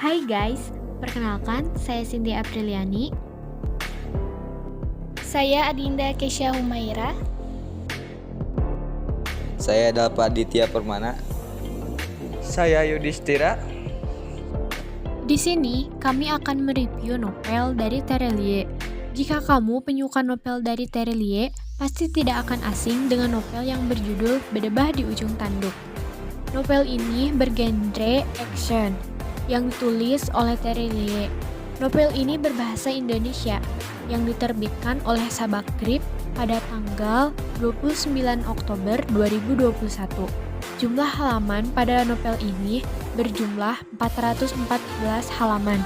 Hai guys, perkenalkan saya Cindy Apriliani. Saya Adinda Kesya Humaira. Saya Dalpa Ditya Permana. Saya Yudhistira. Di sini kami akan mereview novel dari Terelie. Jika kamu penyuka novel dari Terelie, pasti tidak akan asing dengan novel yang berjudul Berdebah di Ujung Tanduk. Novel ini bergenre action yang ditulis oleh Terelie. Novel ini berbahasa Indonesia yang diterbitkan oleh Sabak Grip pada tanggal 29 Oktober 2021. Jumlah halaman pada novel ini berjumlah 414 halaman.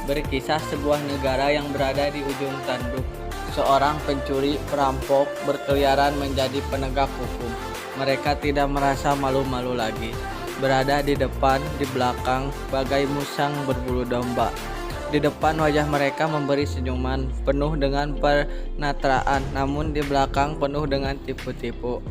Berkisah sebuah negara yang berada di ujung tanduk. Seorang pencuri perampok berkeliaran menjadi penegak hukum. Mereka tidak merasa malu-malu lagi. Berada di depan, di belakang, bagai musang berbulu domba. Di depan wajah mereka memberi senyuman, penuh dengan penatraan, namun di belakang penuh dengan tipu-tipu.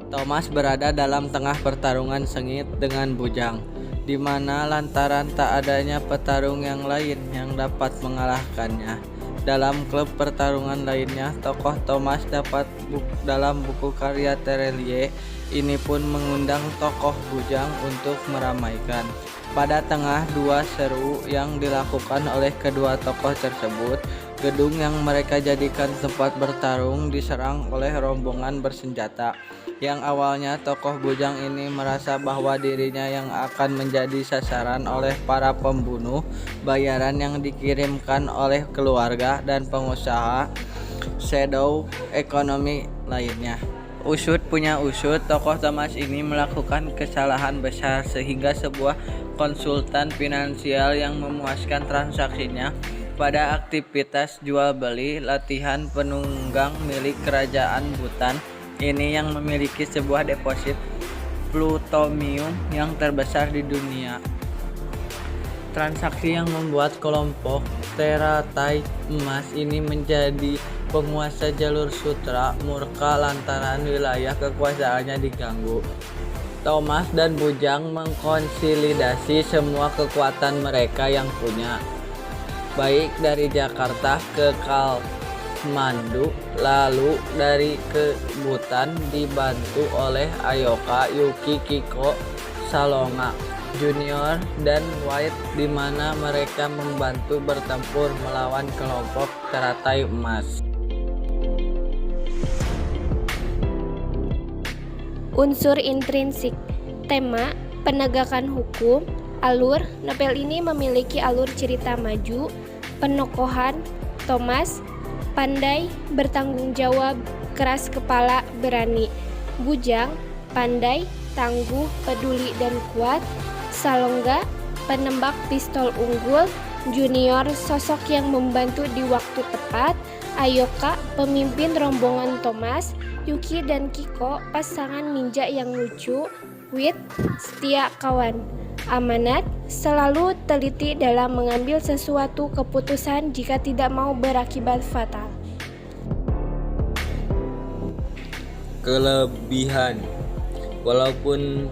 Thomas berada dalam tengah pertarungan sengit dengan Bujang, di mana lantaran tak adanya petarung yang lain yang dapat mengalahkannya. Dalam klub pertarungan lainnya, tokoh Thomas dapat dalam buku karya Terelie ini pun mengundang tokoh Bujang untuk meramaikan. Pada tengah dua seru yang dilakukan oleh kedua tokoh tersebut, gedung yang mereka jadikan tempat bertarung diserang oleh rombongan bersenjata. Yang awalnya tokoh Bujang ini merasa bahwa dirinya yang akan menjadi sasaran oleh para pembunuh bayaran yang dikirimkan oleh keluarga dan pengusaha shadow ekonomi lainnya. Usut punya usut, tokoh Thomas ini melakukan kesalahan besar sehingga sebuah konsultan finansial yang memuaskan transaksinya pada aktivitas jual beli latihan penunggang milik kerajaan Butan ini yang memiliki sebuah deposit plutonium yang terbesar di dunia. Transaksi yang membuat kelompok teratai emas ini menjadi penguasa jalur sutra murka lantaran wilayah kekuasaannya diganggu. Thomas dan Bujang mengkonsolidasi semua kekuatan mereka yang punya, baik dari Jakarta ke Kathmandu, lalu dari ke Butan dibantu oleh Ayoka, Yuki, Kiko, Salonga Junior dan White, di mana mereka membantu bertempur melawan kelompok teratai emas. Unsur intrinsik. Tema, penegakan hukum. Alur, novel ini memiliki alur cerita maju. Penokohan, Thomas pandai, bertanggung jawab, keras kepala, berani. Bujang, pandai, tangguh, peduli dan kuat. Salonga, penembak pistol unggul. Junior, sosok yang membantu di waktu tepat. Ayoka, pemimpin rombongan Thomas. Yuki dan Kiko, pasangan ninja yang lucu. Wit, setia kawan. Amanat, selalu teliti dalam mengambil sesuatu keputusan jika tidak mau berakibat fatal. Kelebihan. Walaupun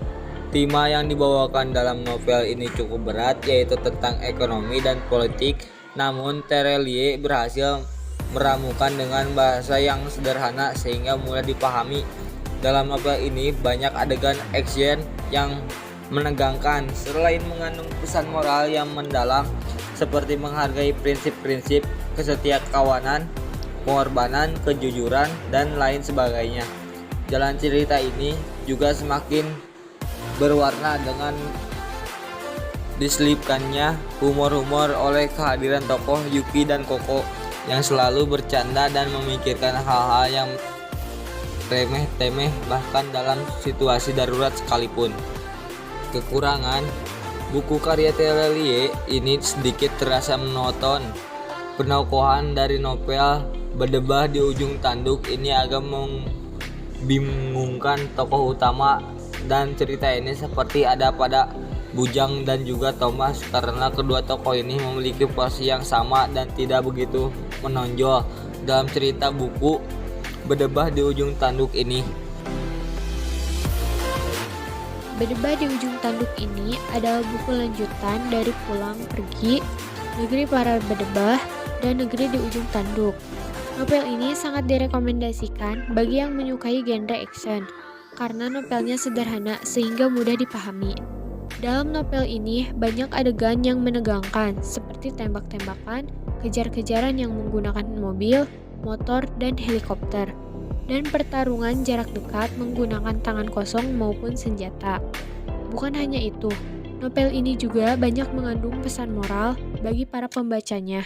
tema yang dibawakan dalam novel ini cukup berat, yaitu tentang ekonomi dan politik, namun Terelie berhasil meramukan dengan bahasa yang sederhana sehingga mudah dipahami. Dalam novel ini banyak adegan action yang menegangkan, selain mengandung pesan moral yang mendalam seperti menghargai prinsip-prinsip kesetiakawanan, pengorbanan, kejujuran, dan lain sebagainya. Jalan cerita ini juga semakin berwarna dengan diselipkannya humor-humor oleh kehadiran tokoh Yuki dan Koko yang selalu bercanda dan memikirkan hal-hal yang remeh-temeh bahkan dalam situasi darurat sekalipun. Kekurangan, buku karya Terelie ini sedikit terasa monoton. Penokohan dari novel Berdebah di Ujung Tanduk ini agak membingungkan tokoh utama, dan cerita ini seperti ada pada Bujang dan juga Thomas karena kedua tokoh ini memiliki porsi yang sama dan tidak begitu menonjol dalam cerita buku Berdebah di Ujung Tanduk ini. Berdebah di ujung tanduk ini adalah buku lanjutan dari Pulang Pergi, Negeri Para Berdebah, dan Negeri di Ujung Tanduk. Novel ini sangat direkomendasikan bagi yang menyukai genre action, karena novelnya sederhana sehingga mudah dipahami. Dalam novel ini banyak adegan yang menegangkan, seperti tembak-tembakan, kejar-kejaran yang menggunakan mobil, motor, dan helikopter, dan pertarungan jarak dekat menggunakan tangan kosong maupun senjata. Bukan hanya itu, novel ini juga banyak mengandung pesan moral bagi para pembacanya.